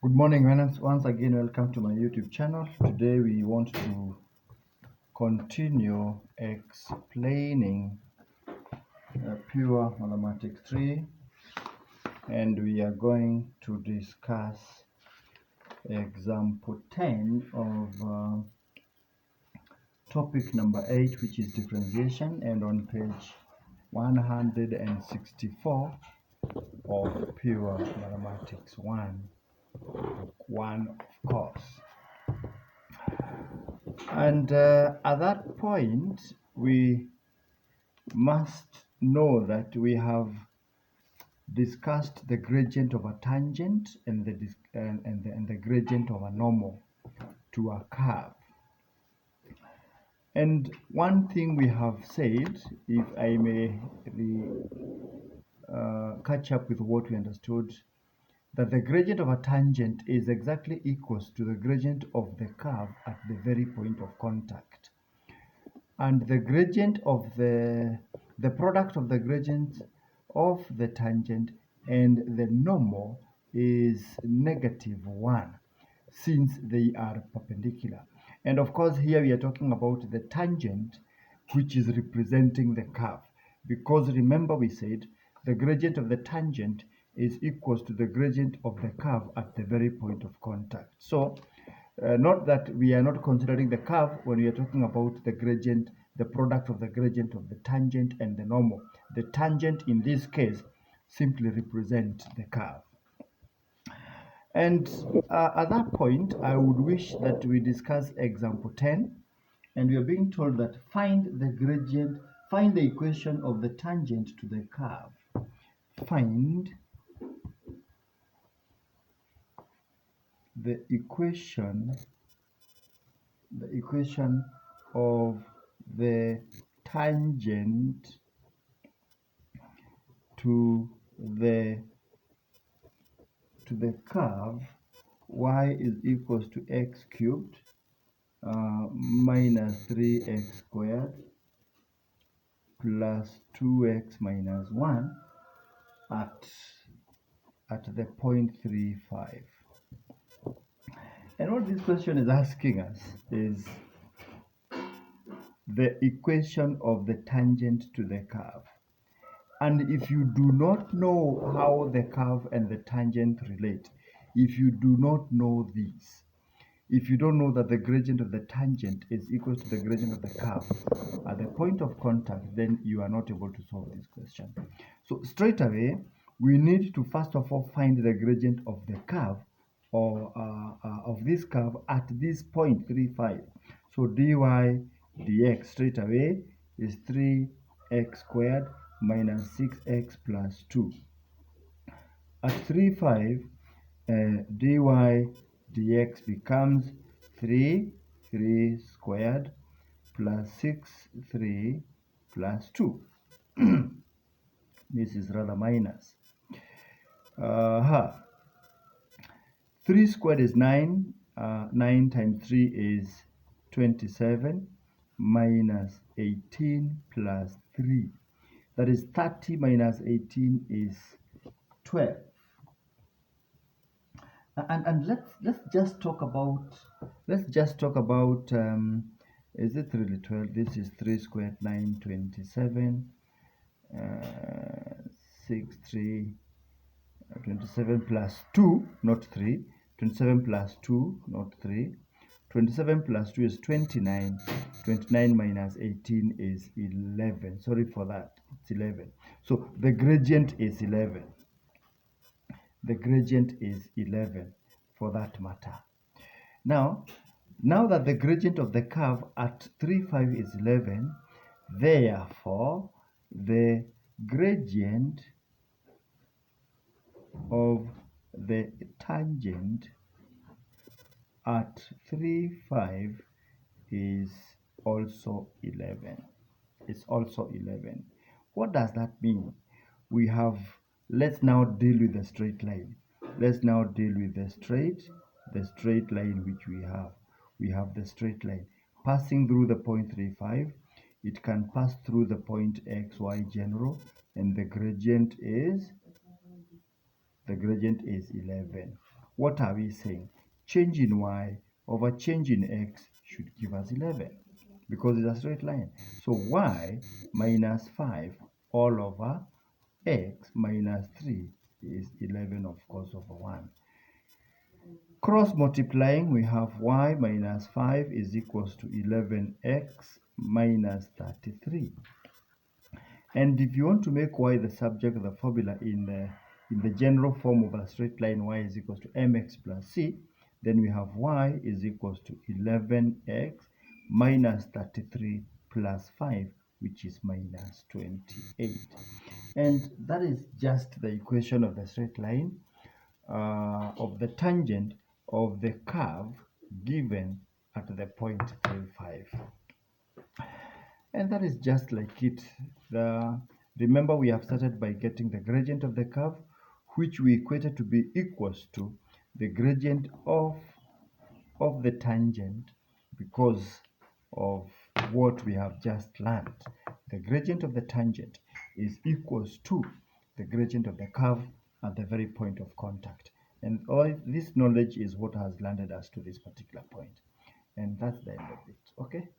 Good morning, once again, welcome to my YouTube channel. Today we want to continue explaining pure mathematics 3, and we are going to discuss example 10 of topic number 8, which is differentiation, and on page 164 of pure mathematics 1, book 1 of course. And at that point, we must know that we have discussed the gradient of a tangent and the gradient of a normal to a curve. And one thing we have said, if I may catch up with what we understood, that the gradient of a tangent is exactly equals to the gradient of the curve at the very point of contact. And the gradient of the product of the gradient of the tangent and the normal is -1 since they are perpendicular. And of course here we are talking about the tangent, which is representing the curve, because remember we said the gradient of the tangent is equals to the gradient of the curve at the very point of contact. So not that we are not considering the curve when we are talking about the gradient, the product of the gradient of the tangent and the normal. The tangent in this case simply represents the curve. And at that point, I would wish that we discuss example 10, and we are being told that find the gradient, find the equation of the tangent to the curve. Find the equation of the tangent to the curve y is equals to x cubed minus 3x squared plus 2x minus 1 at the point 35. And what this question is asking us is the equation of the tangent to the curve. And if you do not know how the curve and the tangent relate, if you do not know these, if you don't know that the gradient of the tangent is equal to the gradient of the curve at the point of contact, then you are not able to solve this question. So straight away, we need to first of all find the gradient of the curve, or of this curve at this point 35. So dy dx straight away is 3x squared minus 6x plus 2. At 35, dy dx becomes 3 squared plus 3 plus 2. This is rather minus. 3 squared is 9. 9 times 3 is 27 minus 18 plus 3. That is 30 minus 18 is 12. And let's just talk about is it really 12? This is 3 squared 9, 27 6 3 27 plus 2, not 3. 27 plus 2, not 3. 27 plus 2 is 29. 29 minus 18 is 11. Sorry for that. It's 11. So the gradient is 11. The gradient is 11 for that matter. Now that the gradient of the curve at 35 is 11, therefore the gradient of the tangent at 35 is also 11. It's also 11. What does that mean? Let's now deal with the straight line. Let's now deal with the straight line which we have. We have the straight line passing through the point 35. It can pass through the point xy general, and the gradient is 11. what are we saying? Change in y over change in x should give us 11 because it's a straight line. So y minus 5 all over x minus 3 is 11, of course, over 1. Cross multiplying, we have y minus 5 is equals to 11x minus 33. And if you want to make y the subject of the formula in the general form of a straight line, y is equals to mx plus c, then we have y is equals to 11x minus 33 plus 5, which is minus 28. And that is just the equation of the straight line of the tangent of the curve given at the point 35. And that is just like it. Remember, we have started by getting the gradient of the curve, which we equated to be equals to the gradient of the tangent because of what we have just learned. The gradient of the tangent is equals to the gradient of the curve at the very point of contact. And all this knowledge is what has landed us to this particular point. And that's the end of it. Okay?